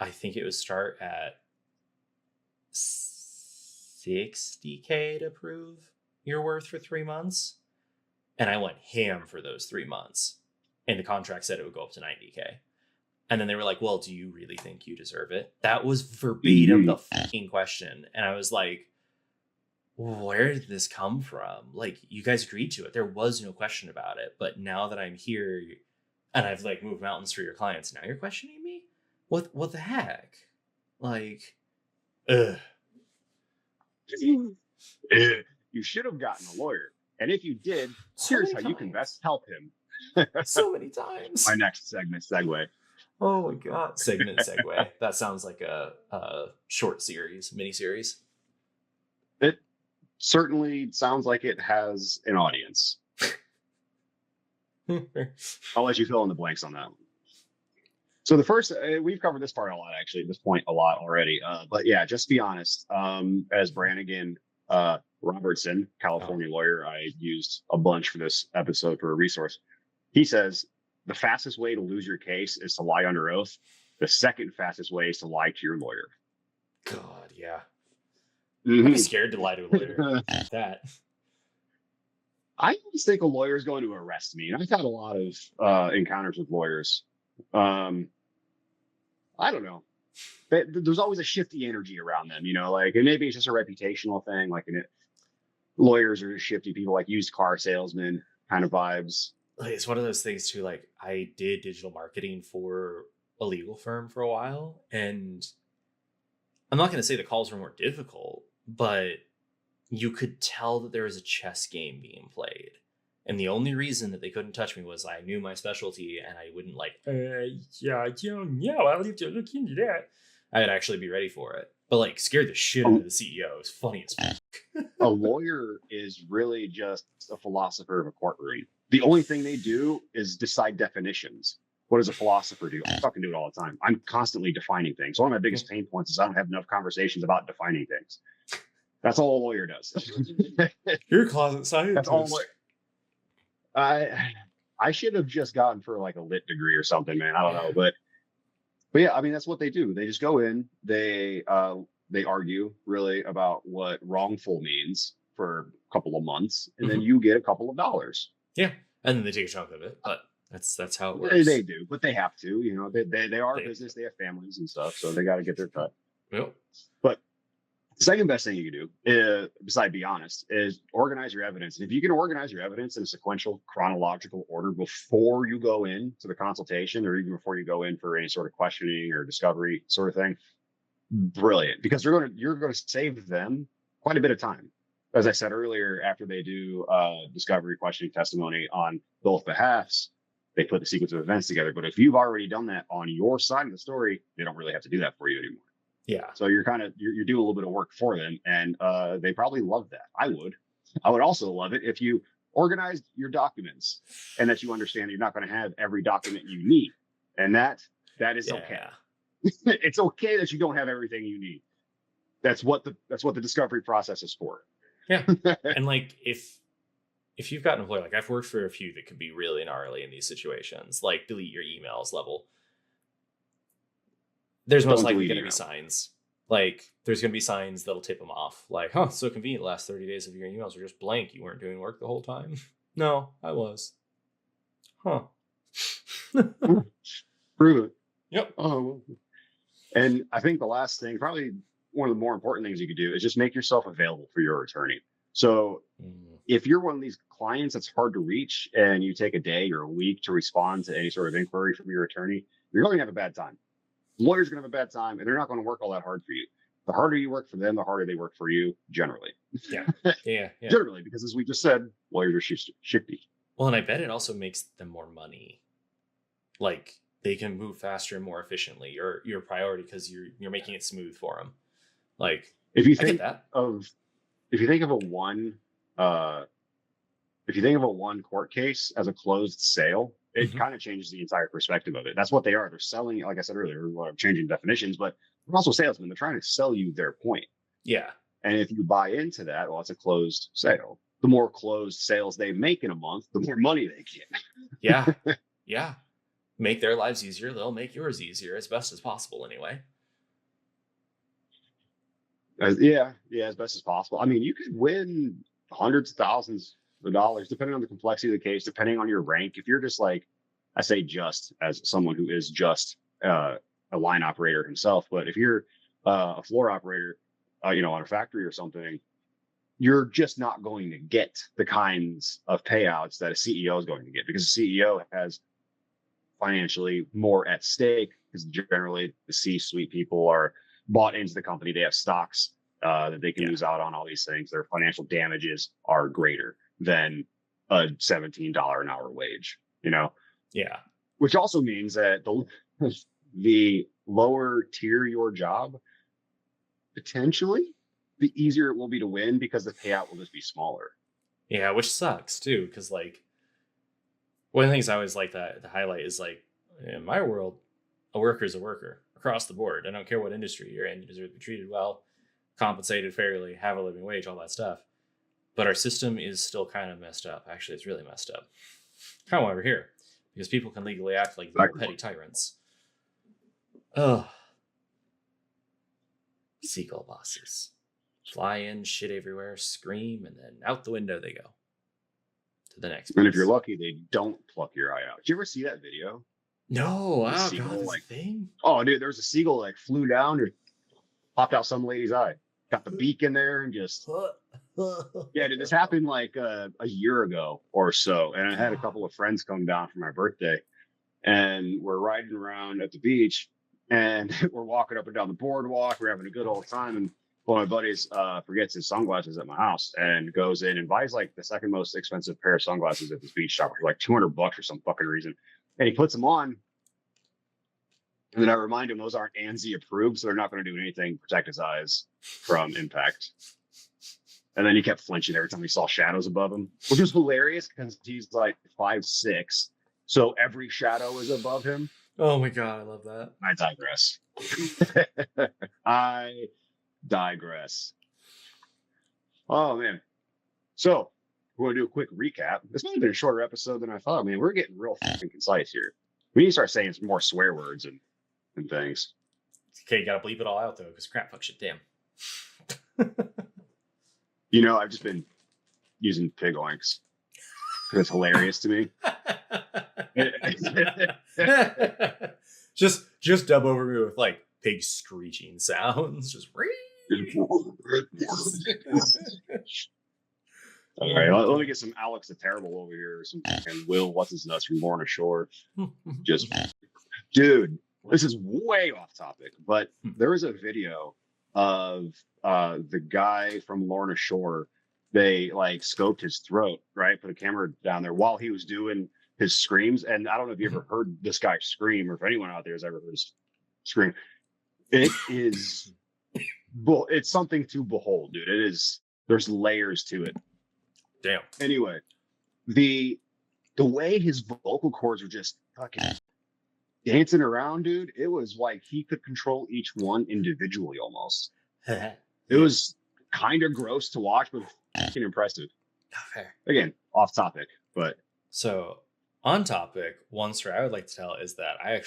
I think it was start at 60K to prove your worth for 3 months. And I went ham for those 3 months. And the contract said it would go up to 90K. And then they were like, well, do you really think you deserve it? That was verbatim the fucking question. And I was like, where did this come from? Like, you guys agreed to it. There was no question about it. But now that I'm here and I've like moved mountains for your clients, now you're questioning me? What the heck? Like, ugh. You should have gotten a lawyer. And if you did, here's how you can best help him. So many times. My next segue. Oh my God. Segment segue. That sounds like a short series, mini series. It certainly sounds like it has an audience. I'll let you fill in the blanks on that one. So the first, we've covered this part a lot, actually, at this point, a lot already. But yeah, just be honest. As Brannigan Robertson, California lawyer, I used a bunch for this episode for a resource. He says, the fastest way to lose your case is to lie under oath. The second fastest way is to lie to your lawyer. God, yeah. I'd be Mhm. scared to lie to a lawyer like that. I always think a lawyer is going to arrest me, and I've had a lot of encounters with lawyers. Um, I don't know. There's always a shifty energy around them, like, and maybe it's just a reputational thing. Like, lawyers are just shifty people, like used car salesmen kind of vibes. Like, it's one of those things too. Like, I did digital marketing for a legal firm for a while, and I'm not going to say the calls were more difficult, but you could tell that there was a chess game being played. And the only reason that they couldn't touch me was I knew my specialty and I wouldn't yeah, I'll have to look into that. I'd actually be ready for it. But like scared the shit out A, of the CEO. It was funny as fuck. a lawyer is really just a philosopher of a courtroom. The only thing they do is decide definitions. What does a philosopher do? I fucking do it all the time. I'm constantly defining things. One of my biggest pain points is I don't have enough conversations about defining things. That's all a lawyer does. You're a closet scientist. That's all. I I should have just gotten for like a lit degree or something, man. I don't know, but yeah, I mean that's what they do. They just go in, they argue really about what wrongful means for a couple of months, and then you get a couple of dollars. Yeah, and then they take a chunk of it, but that's how it They, works. they do, but they have to. They are a business. They have families and stuff, so they got to get their cut. Yep. But the second best thing you can do, besides be honest, is organize your evidence. And if you can organize your evidence in a sequential, chronological order before you go into the consultation, or even before you go in for any sort of questioning or discovery sort of thing, brilliant. Because you're going to save them quite a bit of time. As I said earlier, after they do discovery, questioning, testimony on both behalves, they put the sequence of events together. But if you've already done that on your side of the story, they don't really have to do that for you anymore. Yeah. So you're doing a little bit of work for them, and they probably love that. I would also love it if you organized your documents and that you understand you're not going to have every document you need, and that is okay. It's okay that you don't have everything you need. That's what the discovery process is for. Yeah. And like if you've got an employer, like I've worked for a few that could be really gnarly in these situations, like delete your emails level. There's most likely going to be signs. Like there's going to be signs that'll tip them off. Like, huh, so convenient. The last 30 days of your emails are just blank. You weren't doing work the whole time. No, I was. Huh. Prove it. Yep. Oh, and I think the last thing, probably one of the more important things you could do, is just make yourself available for your attorney. So if you're one of these clients that's hard to reach and you take a day or a week to respond to any sort of inquiry from your attorney, you're going to have a bad time. Lawyers are going to have a bad time, and they're not going to work all that hard for you. The harder you work for them, the harder they work for you, generally. Yeah. Generally, because as we just said, lawyers are shifty. Well, and I bet it also makes them more money. Like they can move faster and more efficiently. Your priority because you're making it smooth for them. Like if you think of a one court case as a closed sale, it kind of changes the entire perspective of it. That's what they are. They're selling, like I said earlier, changing definitions, but they're also salesmen. They're trying to sell you their point. Yeah. And if you buy into that, well, it's a closed sale. The more closed sales they make in a month, the more money they get. Yeah. Yeah. Make their lives easier. They'll make yours easier as best as possible anyway. Yeah, as best as possible. I mean, you could win hundreds of thousands of dollars, depending on the complexity of the case, depending on your rank. If you're just like, I say just as someone who is just a line operator himself, but if you're a floor operator, on a factory or something, you're just not going to get the kinds of payouts that a CEO is going to get, because the CEO has financially more at stake, because generally the C-suite people are bought into the company. They have stocks that they can lose out on, all these things. Their financial damages are greater than a $17 an hour wage, Yeah. Which also means that the lower tier your job, potentially, the easier it will be to win, because the payout will just be smaller. Yeah, which sucks too, because like one of the things I always like to highlight is like in my world, a worker is a worker across the board. I don't care what industry you're in, you deserve to be treated well, compensated fairly, have a living wage, all that stuff. But our system is still kind of messed up. Actually, it's really messed up. Come over here, because people can legally act like little petty tyrants. Oh. Seagull bosses. Fly in, shit everywhere, scream, and then out the window they go. To the next And if you're place. lucky, they don't pluck your eye out. Did you ever see that video? No, The oh seagull, god, that's a like, thing. oh, dude, there was a seagull like flew down or popped out some lady's eye. Got the beak in there and just, yeah, dude, this happened like a year ago or so. And I had a couple of friends come down for my birthday, and we're riding around at the beach, and we're walking up and down the boardwalk. We're having a good old time. And one of my buddies forgets his sunglasses at my house and goes in and buys like the second most expensive pair of sunglasses at this beach shop for like $200 for some fucking reason. And he puts them on. And then I remind him those aren't ANSI approved, so they're not going to do anything to protect his eyes from impact. And then he kept flinching every time he saw shadows above him, which was hilarious because he's like 5'6". So every shadow is above him. Oh my god, I love that. I digress. I digress. Oh, man. So we're going to do a quick recap. This might have been a shorter episode than I thought. Man, we're getting real fucking concise here. We need to start saying some more swear words and things. Okay, you gotta bleep it all out though, because crap, fuck shit, damn. You know, I've just been using pig oinks. It's hilarious to me. just dub over me with like pig screeching sounds. Just all right, let me get some Alex the Terrible over here. Some fucking Will what's his nuts from Lorna Shore. Just, dude, this is way off topic, but there was a video of the guy from Lorna Shore. They like scoped his throat, right? Put a camera down there while he was doing his screams. And I don't know if you ever heard this guy scream, or if anyone out there has ever heard his scream. It is, well, it's something to behold, dude. It is. There's layers to it. Damn. Anyway, the way his vocal cords were just fucking dancing around, dude, it was like he could control each one individually almost. It was kind of gross to watch, but fucking impressive. Fair. Again, off topic, but so on topic, one story I would like to tell is that I'm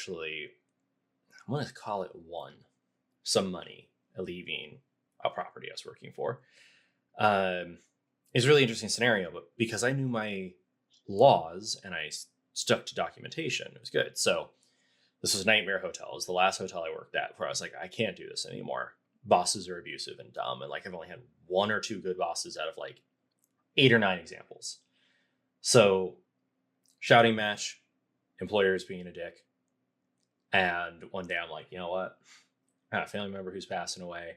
going to call it some money leaving a property I was working for. It's a really interesting scenario, but because I knew my laws and I stuck to documentation, it was good. So this was Nightmare Hotel. It was the last hotel I worked at where I was like, I can't do this anymore. Bosses are abusive and dumb. And like, I've only had one or two good bosses out of like 8 or 9 examples. So shouting match, employers being a dick. And one day I'm like, you know what? I have a family member who's passing away.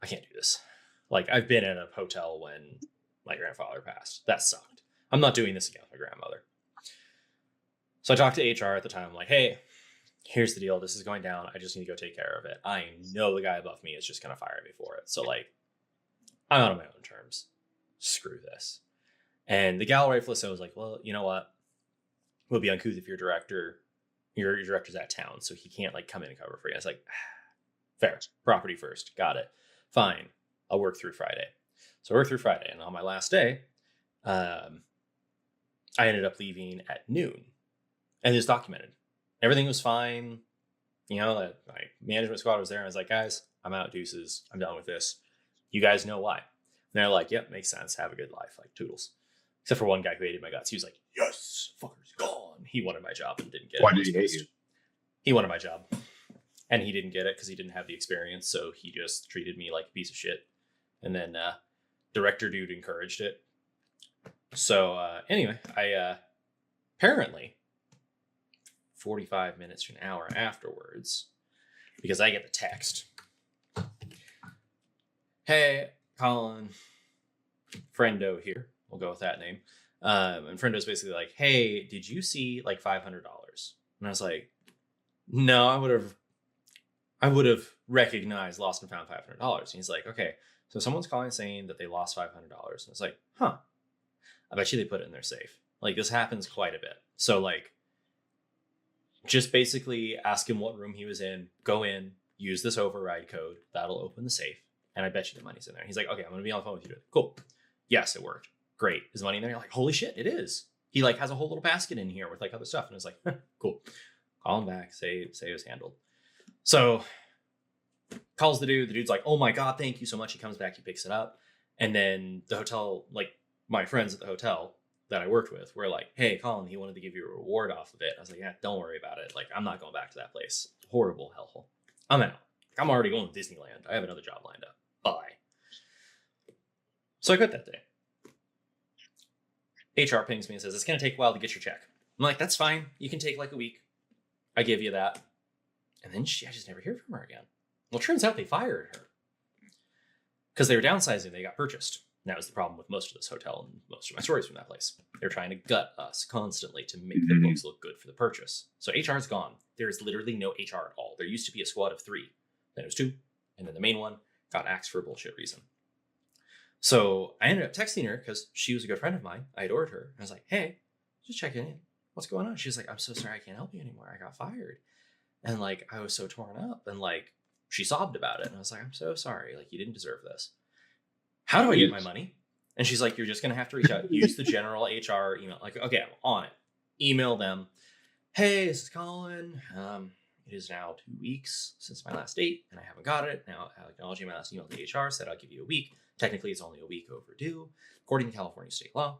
I can't do this. Like, I've been in a hotel when my grandfather passed. That sucked. I'm not doing this again with my grandmother. So I talked to HR at the time. I'm like, hey, here's the deal. This is going down. I just need to go take care of it. I know the guy above me is just going to fire me for it. So, like, I'm out on my own terms. Screw this. And the gal rightfully so was like, well, you know what? We'll be uncouth if your director's at town, so he can't, like, come in and cover for you. I was like, fair. Property first. Got it. Fine. I'll work through Friday. So I worked through Friday, and on my last day, I ended up leaving at noon. And it's documented. Everything was fine. You know, my management squad was there, and I was like, guys, I'm out, deuces. I'm done with this. You guys know why. And they're like, yep, makes sense. Have a good life. Like, toodles. Except for one guy who hated my guts. He was like, yes, fucker's gone. He wanted my job and didn't get it. Why did he hate you? He wanted my job. And he didn't get it because he didn't have the experience. So he just treated me like a piece of shit. And then director dude encouraged it. So anyway, I apparently 45 minutes to an hour afterwards, because I get the text. Hey, Colin. Friendo here. We'll go with that name. And Friendo's basically like, hey, did you see like $500? And I was like, no, I would have recognized lost and found $500. And he's like, okay, so someone's calling saying that they lost $500. And it's like, huh, I bet you they put it in their safe. Like, this happens quite a bit. So like, just basically ask him what room he was in, go in, use this override code, that'll open the safe, and I bet you the money's in there. He's like, okay, I'm gonna be on the phone with you. Cool. Yes, it worked. Great. Is the money in there? You're like, holy shit, it is. He like has a whole little basket in here with like other stuff. And it's like, cool. Call him back, say it was handled. So Calls the dude's like, oh my God, thank you so much. He comes back, he picks it up. And then the hotel, like my friends at the hotel that I worked with were like, hey, Colin, he wanted to give you a reward off of it. I was like, yeah, don't worry about it. Like, I'm not going back to that place. Horrible hellhole. I'm out. I'm already going to Disneyland. I have another job lined up. Bye. So I quit that day. HR pings me and says, it's going to take a while to get your check. I'm like, that's fine. You can take like a week. I give you that. And then I just never hear from her again. Well, it turns out they fired her because they were downsizing. They got purchased. And that was the problem with most of this hotel and most of my stories from that place. They're trying to gut us constantly to make the books look good for the purchase. So HR's gone. There is literally no HR at all. There used to be a squad of 3. Then it was 2. And then the main one got axed for a bullshit reason. So I ended up texting her because she was a good friend of mine. I adored her. I was like, hey, just checking in. What's going on? She's like, I'm so sorry I can't help you anymore. I got fired. And like, I was so torn up. And like, she sobbed about it. And I was like, I'm so sorry. Like, you didn't deserve this. How do I get my money? And she's like, you're just going to have to reach out. Use the general HR email. Like, okay, I'm on it. Email them. Hey, this is Colin. It is now 2 weeks since my last date, and I haven't got it. Now, acknowledging my last email to HR, said I'll give you a week. Technically, it's only a week overdue, according to California state law.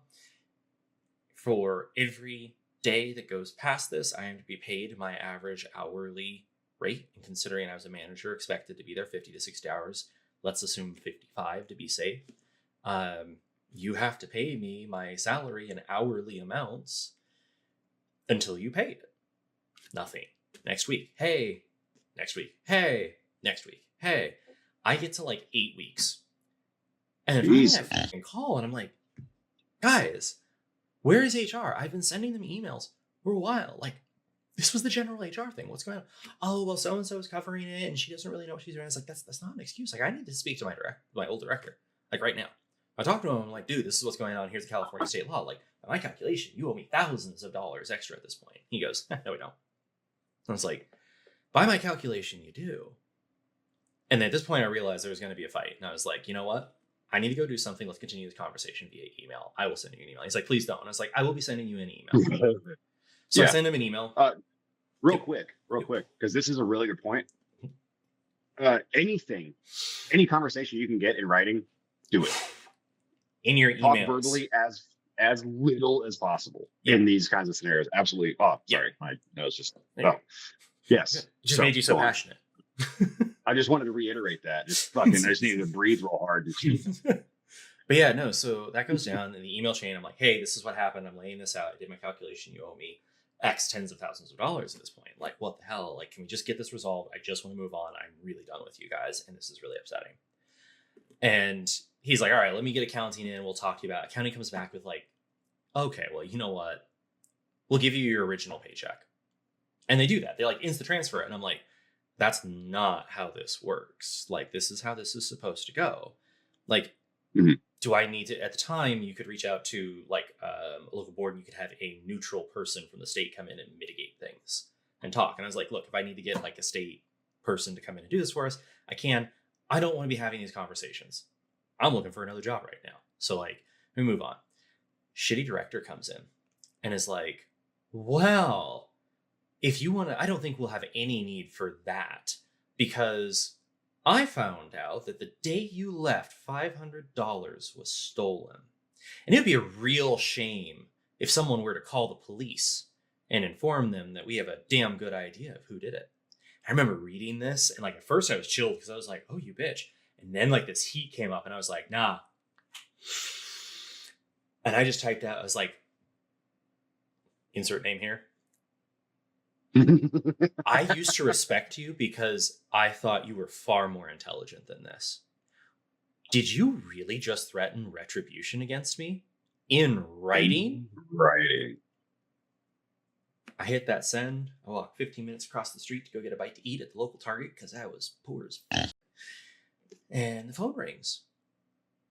For every day that goes past this, I am to be paid my average hourly rate. And considering I was a manager, expected to be there 50 to 60 hours, let's assume 55 to be safe. You have to pay me my salary in hourly amounts until you pay it. Nothing. Next week. Hey. Next week. Hey. Next week. Hey. I get to like 8 weeks. And I get that fucking call and I'm like, guys, where is HR? I've been sending them emails for a while. Like, this was the general HR thing. What's going on? Oh, well, so-and-so is covering it and she doesn't really know what she's doing. It's like, that's not an excuse. Like, I need to speak to my old director, like right now. I talked to him, I'm like, dude, this is what's going on. Here's the California state law. Like, by my calculation, you owe me thousands of dollars extra at this point. He goes, no, we don't. I was like, by my calculation, you do. And at this point, I realized there was going to be a fight. And I was like, you know what? I need to go do something. Let's continue this conversation via email. I will send you an email. He's like, please don't. And I was like, I will be sending you an email. So I send him an email. Real quick, because this is a really good point. Any conversation you can get in writing, do it. In your emails. Talk verbally as little as possible in these kinds of scenarios. Absolutely. Oh, sorry. My nose just. Oh, yes. It just made you so passionate. I just wanted to reiterate that. I just needed to breathe real hard. But yeah, no. So that goes down in the email chain. I'm like, hey, this is what happened. I'm laying this out. I did my calculation. You owe me X tens of thousands of dollars at this point. Like, what the hell? Like, can we just get this resolved? I just want to move on. I'm really done with you guys. And this is really upsetting. And he's like, all right, let me get accounting in. We'll talk to you about it. Accounting comes back with like, okay, well, you know what? We'll give you your original paycheck. And they do that. They like instant transfer it. And I'm like, that's not how this works. Like, this is how this is supposed to go. Like, do I need to, at the time, you could reach out to like a local board and you could have a neutral person from the state come in and mitigate things and talk. And I was like, look, if I need to get like a state person to come in and do this for us, I can. I don't want to be having these conversations. I'm looking for another job right now. So like, we move on. Shitty director comes in and is like, well, if you want to, I don't think we'll have any need for that because I found out that the day you left, $500 was stolen. And it'd be a real shame if someone were to call the police and inform them that we have a damn good idea of who did it. I remember reading this and like at first I was chilled because I was like, oh, you bitch. And then like this heat came up and I was like, nah. And I just typed out, I was like, insert name here. I used to respect you because I thought you were far more intelligent than this. Did you really just threaten retribution against me? In writing? Writing. I hit that send. I walked 15 minutes across the street to go get a bite to eat at the local Target because I was poor as f***. And the phone rings.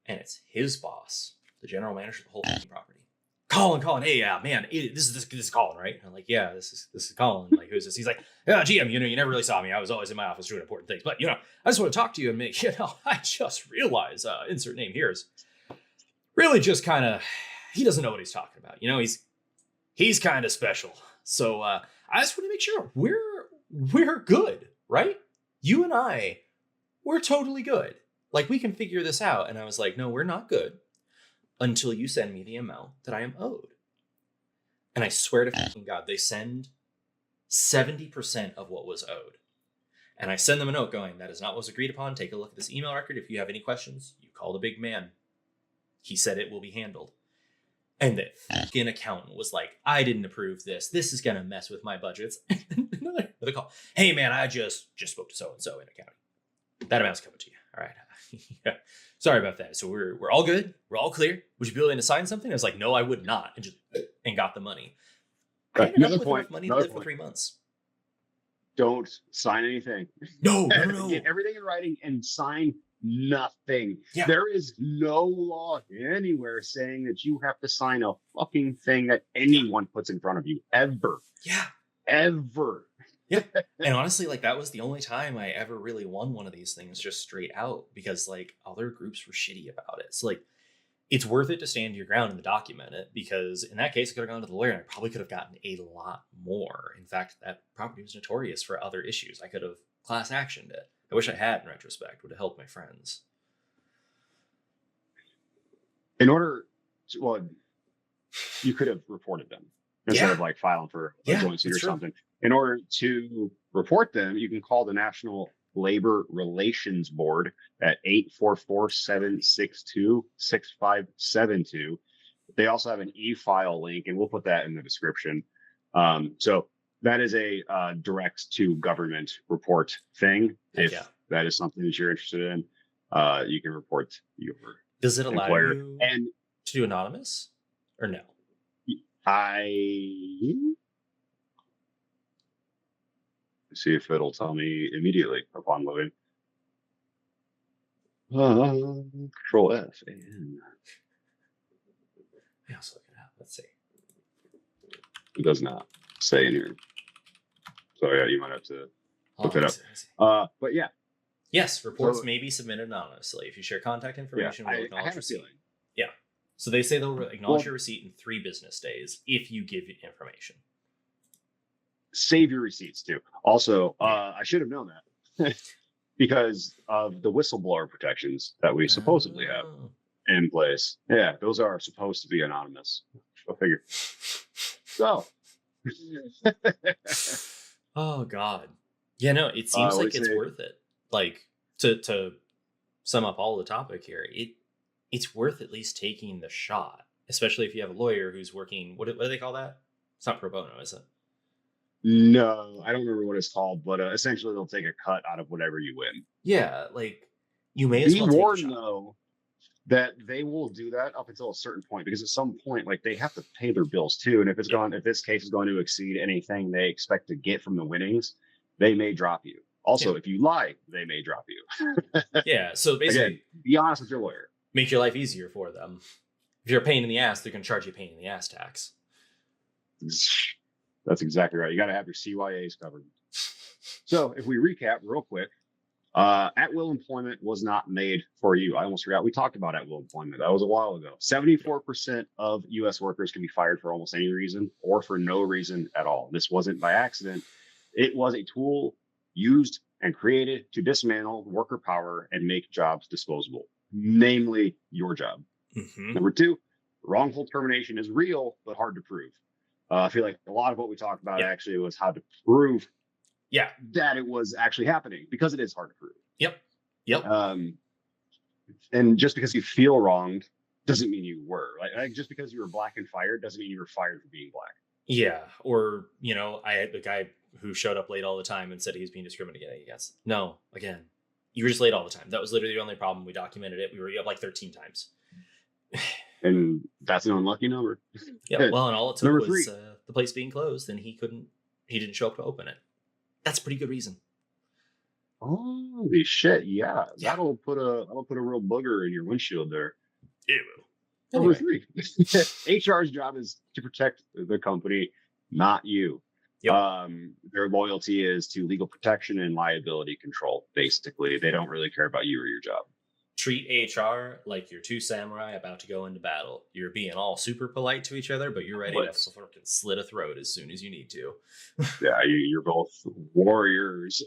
And it's his boss, the general manager of the whole property. Colin, hey, man, this is Colin, right? And I'm like, yeah, this is Colin. Like, who's this? He's like, yeah, GM, you never really saw me. I was always in my office doing important things. But, I just want to talk to you and make, I just realized, insert name here is really just kind of, he doesn't know what he's talking about. He's kind of special. So I just want to make sure we're good, right? You and I we're totally good. Like, we can figure this out. And I was like, no, we're not good until you send me the amount that I am owed. And I swear to fucking God, they send 70% of what was owed. And I send them a note going, that is not what was agreed upon. Take a look at this email record. If you have any questions, you call the big man. He said it will be handled. And the fucking accountant was like, I didn't approve this. This is going to mess with my budgets. Another call. Hey, man, I just spoke to so-and-so in accounting. That amount's coming to you. All right. Yeah. Sorry about that. So we're all good. We're all clear. Would you be willing to sign something? I was like, no, I would not. And got the money. I ended up with enough money to live for 3 months. Don't sign anything. No. Get everything in writing and sign nothing. Yeah. There is no law anywhere saying that you have to sign a fucking thing that anyone puts in front of you ever. Yeah. Ever. Yeah. And honestly, like, that was the only time I ever really won one of these things just straight out, because like other groups were shitty about it. So like, it's worth it to stand your ground and document it, because in that case, I could have gone to the lawyer and I probably could have gotten a lot more. In fact, that property was notorious for other issues. I could have class actioned it. I wish I had in retrospect. Would have helped my friends. In order to, well, you could have reported them instead of like filing for a joint suit or something. In order to report them, you can call the National Labor Relations Board at 844-762-6572. They also have an e-file link, and we'll put that in the description. So that is a direct to government report thing. If that is something that you're interested in, you can report your Does it allow employer. you And to do anonymous or no? See if it'll tell me immediately upon loading. Control F. And Yeah, let's look it up. Let's see. it does not say in here. So yeah, you might have to look it up. But yeah. Yes, reports may be submitted anonymously. If you share contact information, we'll acknowledge I have a receipt. feeling. Yeah. So they say they'll acknowledge your receipt in 3 business days if you give information. Save your receipts too. Also, I should have known that because of the whistleblower protections that we supposedly have in place. Yeah, those are supposed to be anonymous. Go figure. So. Oh God. Yeah, no, it seems like it's worth it. Like, to sum up all the topic here, it's worth at least taking the shot, especially if you have a lawyer who's working. What do they call that? It's not pro bono, is it? No, I don't remember what it's called, but essentially they'll take a cut out of whatever you win. Yeah, like, you may as well take warned the shot. Though that they will do that up until a certain point, because at some point, like, they have to pay their bills too, and if it's if this case is going to exceed anything they expect to get from the winnings, they may drop you. Also, if you lie, they may drop you. Yeah, so basically, again, be honest with your lawyer. Make your life easier for them. If you're a pain in the ass, they're going to charge you a pain in the ass tax. That's exactly right. You got to have your CYAs covered. So if we recap real quick, at-will employment was not made for you. I almost forgot. We talked about at-will employment. That was a while ago. 74% of U.S. workers can be fired for almost any reason or for no reason at all. This wasn't by accident. It was a tool used and created to dismantle worker power and make jobs disposable, namely your job. Mm-hmm. Number 2, wrongful termination is real, but hard to prove. I feel like a lot of what we talked about actually was how to prove that it was actually happening, because it is hard to prove. Yep. And just because you feel wronged doesn't mean you were. Like just because you were black and fired doesn't mean you were fired for being black. Yeah. Or, I had the guy who showed up late all the time and said he was being discriminated against. No, again, you were just late all the time. That was literally the only problem. We documented it. We were up like 13 times. And that's an unlucky number. Yeah. Well, and all it took was the place being closed, and he didn't show up to open it. That's a pretty good reason. Holy shit! Yeah, that'll put a real booger in your windshield there. It will. Anyway. Number 3, HR's job is to protect the company, not you. Yep. Their loyalty is to legal protection and liability control. Basically, they don't really care about you or your job. Treat HR like you're 2 samurai about to go into battle. You're being all super polite to each other, but you're ready to fucking slit a throat as soon as you need to. Yeah, you're both warriors,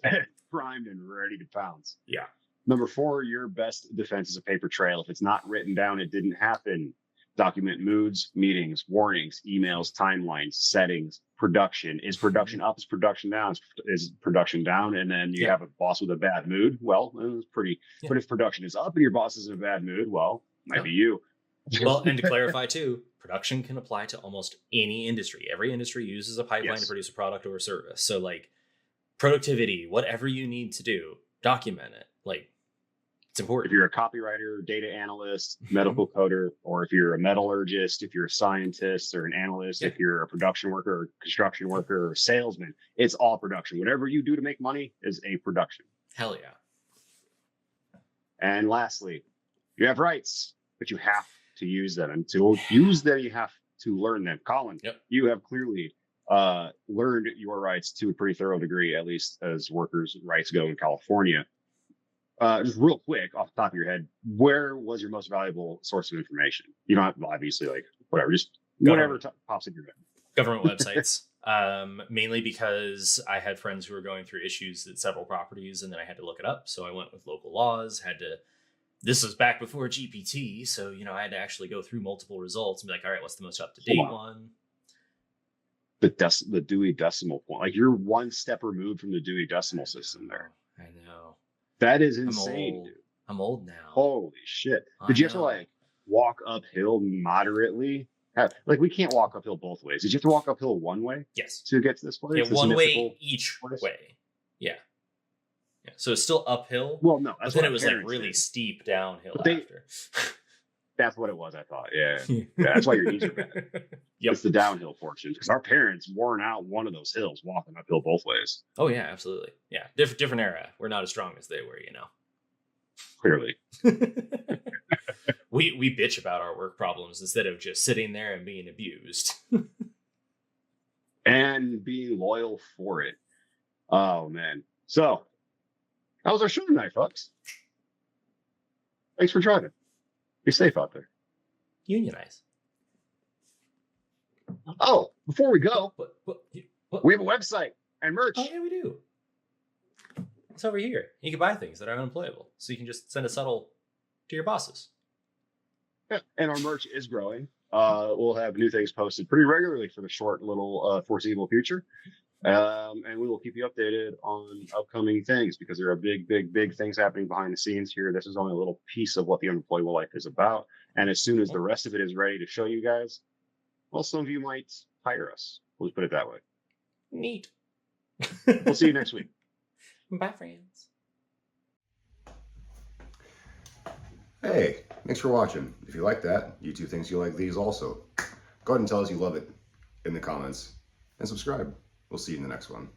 primed and ready to pounce. Yeah. Number 4, your best defense is a paper trail. If it's not written down, it didn't happen. Document moods, meetings, warnings, emails, timelines, settings, production. Is production up? Is production down? Is production down? And then you have a boss with a bad mood. Well, it's pretty. But if production is up and your boss is in a bad mood, well, might be you. Well, and to clarify too, production can apply to almost any industry. Every industry uses a pipeline to produce a product or a service. So like productivity, whatever you need to do, document it. Like, it's important. If you're a copywriter, data analyst, medical coder, or if you're a metallurgist, if you're a scientist or an analyst, if you're a production worker or construction worker or salesman, it's all production. Whatever you do to make money is a production. Hell yeah. And lastly, you have rights, but you have to use them. And to use them, you have to learn them. Colin, you have clearly learned your rights to a pretty thorough degree, at least as workers' rights go in California. Just real quick, off the top of your head, where was your most valuable source of information? You don't have to, obviously, like, whatever, just whatever pops in your head. Government websites, mainly because I had friends who were going through issues at several properties, and then I had to look it up. So I went with local laws, this was back before GPT, so, I had to actually go through multiple results and be like, all right, what's the most up-to-date one? The Dewey Decimal point. Like, you're one step removed from the Dewey Decimal System there. I know. That is insane, dude. I'm old now. Holy shit. Did you have to, like, walk uphill moderately? We can't walk uphill both ways. Did you have to walk uphill one way? Yes. To get to this place? Yeah, one way each way. Yeah. So it's still uphill. Well, no. But then it was like really steep downhill after. That's what it was, I thought. Yeah. That's why your knees are bad. It's the downhill portion. Because our parents worn out one of those hills walking uphill both ways. Oh, yeah, absolutely. Yeah. Different era. We're not as strong as they were, Clearly. We bitch about our work problems instead of just sitting there and being abused. And being loyal for it. Oh, man. So, that was our show tonight, folks. Thanks for driving. Be safe out there. Unionize. Oh, before we go, what? We have a website and merch. Oh, yeah, we do. It's over here. You can buy things that are unemployable. So you can just send a subtle to your bosses. Yeah, and our merch is growing. We'll have new things posted pretty regularly for the short little foreseeable future. And we will keep you updated on upcoming things because there are big things happening behind the scenes here. This is only a little piece of what the Unemployable Life is about. And as soon as the rest of it is ready to show you guys, well, some of you might hire us. We'll just put it that way. Neat. We'll see you next week. Bye, friends. Hey, thanks for watching. If you like that, YouTube thinks you like these also. Go ahead and tell us you love it in the comments and subscribe. We'll see you in the next one.